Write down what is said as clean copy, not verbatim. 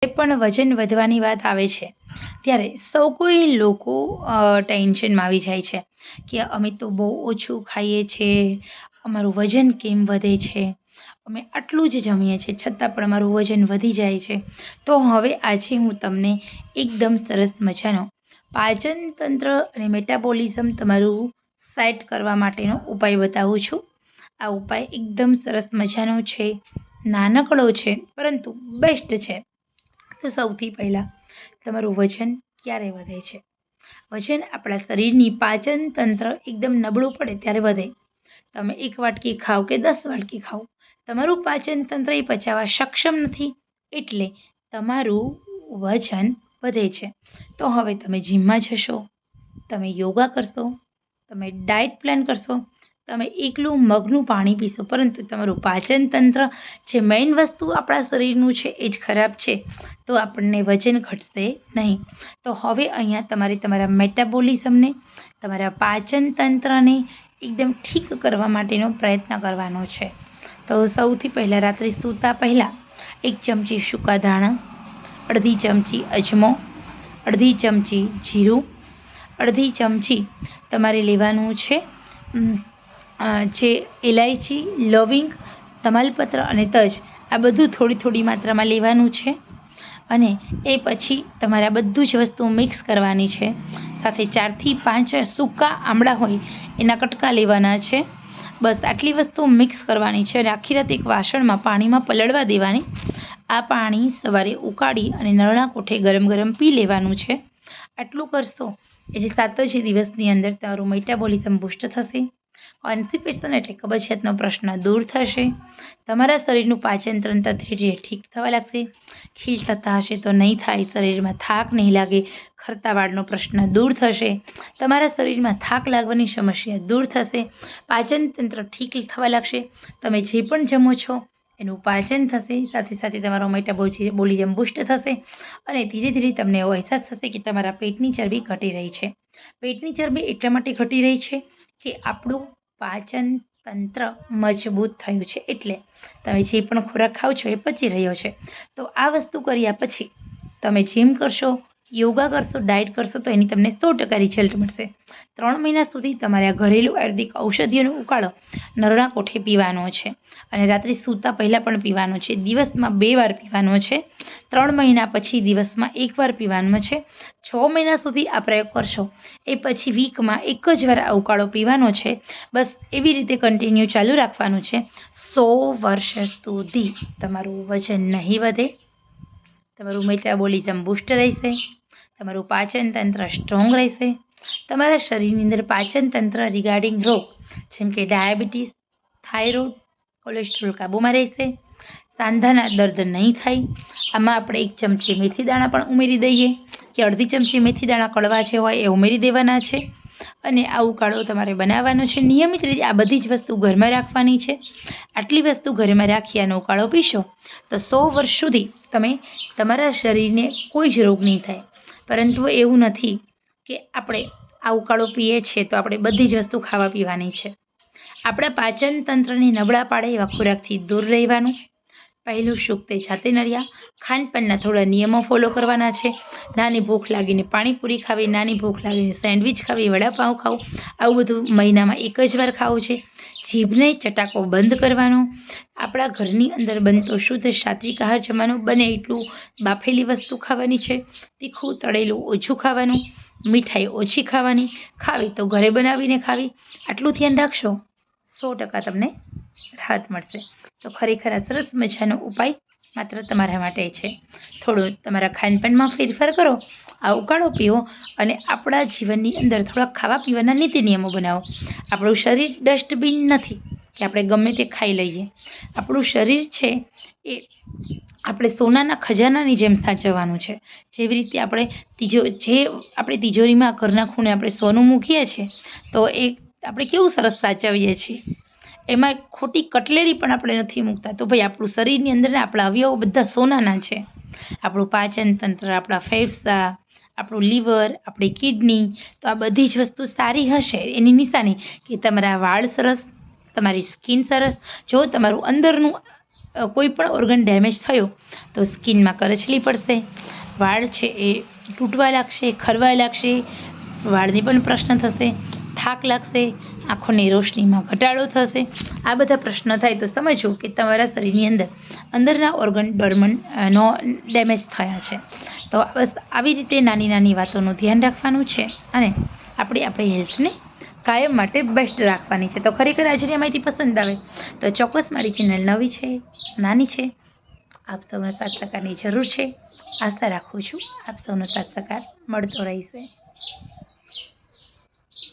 પણ વજન વધવાની વાત આવે છે ત્યારે સૌ કોઈ લોકો ટેન્શનમાં આવી જાય છે કે અમે તો બહુ ઓછું ખાઈએ છીએ, અમારું વજન કેમ વધે છે, અમે આટલું જ જમીએ છીએ છતાં પણ અમારું વજન વધી જાય છે। તો હવે આજે હું તમને એકદમ સરસ મજાનો પાચન તંત્ર અને મેટાબોલિઝમ તમારું સેટ કરવા માટેનો ઉપાય બતાવું છું। આ ઉપાય એકદમ સરસ મજાનો છે, નાનકડો છે પરંતુ બેસ્ટ છે। તો સૌથી પહેલાં તમારું વજન ક્યારે વધે છે? વજન આપણા શરીરની પાચન તંત્ર એકદમ નબળું પડે ત્યારે વધે। તમે 1 વાટકી ખાઓ કે 10 વાટકી ખાઓ, તમારું પાચન તંત્ર એ પચાવવા સક્ષમ નથી એટલે તમારું વજન વધે છે। તો હવે તમે જીમમાં જશો, તમે યોગા કરશો, તમે ડાયટ પ્લાન કરશો, તમે એકલું મગનું પાણી પીશો પરંતુ તમારું પાચન તંત્ર જે મેઇન વસ્તુ આપણા શરીરનું છે એ જ ખરાબ છે તો આપણને વજન ઘટશે નહીં। તો હવે અહીંયા તમારે તમારા મેટાબોલિઝમને, તમારા પાચન તંત્રને એકદમ ઠીક કરવા માટેનો પ્રયત્ન કરવાનો છે। તો સૌથી પહેલાં રાત્રે સૂતા પહેલાં 1 ચમચી સૂકા ધાણા, અડધી ચમચી અજમો, અડધી ચમચી જીરું, અડધી ચમચી તમારે લેવાનું છે જે ઇલાયચી, લવિંગ, તમાલપત્ર અને તજ, આ બધું થોડી થોડી માત્રામાં લેવાનું છે અને એ પછી તમારે આ બધું જ વસ્તુ મિક્સ કરવાની છે। સાથે 4 થી 5 સૂકા આમળા હોય એના કટકા લેવાના છે। બસ આટલી વસ્તુ મિક્સ કરવાની છે અને આખી રાત એક વાસણમાં પાણીમાં પલળવા દેવાની। આ પાણી સવારે ઉકાળી અને નરણા કોઠે ગરમ ગરમ પી લેવાનું છે। આટલું કરશો એટલે 7 જ દિવસની અંદર તમારું મેટાબોલિઝમ બૂસ્ટ થશે, કોન્સ્ટિપેશન એટલે કબજિયાતનો પ્રશ્ન દૂર થશે, તમારા શરીરનું પાચન તંત્ર ધીરે ધીરે ઠીક થવા લાગશે, ખીલ થતા હશે તો નહીં થાય, શરીરમાં થાક નહીં લાગે, ખરતા વાળનો પ્રશ્ન દૂર થશે, તમારા શરીરમાં થાક લાગવાની સમસ્યા દૂર થશે, પાચન તંત્ર ઠીક થવા લાગશે, તમે જે પણ જમો છો એનું પાચન થશે, સાથે સાથે તમારો મેટાબોલિઝમ બૂસ્ટ થશે અને ધીરે ધીરે તમને એવો અહેસાસ થશે કે તમારા પેટની ચરબી ઘટી રહી છે। પેટની ચરબી એટલા માટે ઘટી રહી છે કે આપણું પાચન તંત્ર મજબૂત થયું છે એટલે તમે જે પણ ખોરાક ખાઓ છો એ પચી રહ્યો છે। તો આ વસ્તુ કર્યા પછી તમે જીમ કરશો, યોગા કરશો, ડાયટ કરશો તો એની તમને 100% રિઝલ્ટ મળશે। 3 મહિના સુધી તમારે આ ઘરેલું આયુર્વેદિક ઔષધિઓનો ઉકાળો નરણા કોઠે પીવાનો છે અને રાત્રે સૂતા પહેલાં પણ પીવાનો છે। દિવસમાં 2 વાર પીવાનો છે। 3 મહિના પછી દિવસમાં 1 વાર પીવાનો છે। 6 મહિના સુધી આ પ્રયોગ કરશો એ પછી વીકમાં 1 જ વાર આ ઉકાળો પીવાનો છે। બસ એવી રીતે કન્ટિન્યુ ચાલુ રાખવાનું છે। 100 વર્ષ સુધી તમારું વજન નહીં વધે, તમારું મેટાબોલિઝમ બૂસ્ટ રહેશે, તમારું પાચન તંત્ર સ્ટ્રોંગ રહેશે, તમારા શરીરની અંદર પાચન તંત્ર રિગાર્ડિંગ રોગ જેમ કે ડાયાબિટીસ, થાઇરોઇડ, કોલેસ્ટ્રોલ કાબૂમાં રહેશે, સાંધાના દર્દ નહીં થાય। આમાં આપણે 1 ચમચી મેથી દાણા પણ ઉમેરી દઈએ કે અડધી ચમચી મેથી દાણા કડવા જે હોય એ ઉમેરી દેવાના છે અને આ ઉકાળો તમારે બનાવવાનો છે। નિયમિત રીતે આ બધી જ વસ્તુ ઘરમાં રાખવાની છે। આટલી વસ્તુ ઘરમાં રાખી આનો ઉકાળો પીશો તો 100 વર્ષ સુધી તમે તમારા શરીરને કોઈ જ રોગ નહીં થાય। પરંતુ એવું નથી કે આપણે આ ઉકાળો પીએ છીએ તો આપણે બધી જ વસ્તુ ખાવા પીવાની છે। આપણા પાચન તંત્રને નબળા પાડે એવા ખોરાકથી દૂર રહેવાનું। પહેલું સુખ તે જાતે નર્યા। ખાનપાનના થોડા નિયમો ફોલો કરવાના છે। નાની ભૂખ લાગીને પાણીપુરી ખાવી, નાની ભૂખ લાગીને સેન્ડવિચ ખાવી, વડાપાઉં ખાવું, આવું બધું મહિનામાં 1 જ વાર ખાવું છે। જીભને ચટાકો બંધ કરવાનો। આપણા ઘરની અંદર બનતો શુદ્ધ સાત્વિક આહાર જમવાનો, બને એટલું બાફેલી વસ્તુ ખાવાની છે, તીખું તળેલું ઓછું ખાવાનું, મીઠાઈ ઓછી ખાવાની, ખાવી તો ઘરે બનાવીને ખાવી। આટલું ધ્યાન રાખશો 100% તમને રાહત મળશે। તો ખરેખર આ સરસ મજાનો ઉપાય માત્ર તમારા માટે છે। થોડો તમારા ખાનપાનમાં ફેરફાર કરો, આ ઉકાળો પીવો અને આપણા જીવનની અંદર થોડા ખાવા પીવાના નીતિ નિયમો બનાવો। આપણું શરીર ડસ્ટબિન નથી કે આપણે ગમે તે ખાઈ લઈએ। આપણું શરીર છે એ આપણે સોનાના ખજાનાની જેમ સાચવવાનું છે। જેવી રીતે આપણે તિજોરીમાં ઘરના ખૂણે આપણે સોનું મૂકીએ છીએ તો એ આપણે કેવું સરસ સાચવીએ છીએ, એમાં ખોટી કટલેરી પણ આપણે નથી મૂકતા। તો ભાઈ આપણું શરીરની અંદર આપણા અવયવો બધા સોનાના છે। આપણું પાચન તંત્ર, આપણા ફેફસા, આપણું લીવર, આપણી કિડની, તો આ બધી જ વસ્તુ સારી હશે એની નિશાની કે તમારા વાળ સરસ, તમારી સ્કિન સરસ। જો તમારું અંદરનું કોઈ પણ ઓર્ગન ડેમેજ થયો તો સ્કિનમાં કરચલી પડશે, વાળ છે એ તૂટવા લાગશે, ખરવા લાગશે, વાળની પણ પ્રશ્ન થશે, થાક લાગશે, આંખોની રોશનીમાં ઘટાડો થશે. આ બધા પ્રશ્નો થાય તો સમજો કે તમારા શરીરની અંદરના ઓર્ગન નો ડેમેજ થયા છે. તો બસ આવી રીતે નાની નાની વાતોનું ધ્યાન રાખવાનું છે અને આપણી હેલ્થને કાયમ માટે બેસ્ટ રાખવાની છે. તો ખરેખર આજની આ માહિતી પસંદ આવે તો ચોક્કસ મારી ચેનલ નવી છે, નાની છે, આપ સૌના સાથ સહકારની જરૂર છે. આશા રાખું છું આપ સૌનો સાથ સહકાર મળતો રહેશે.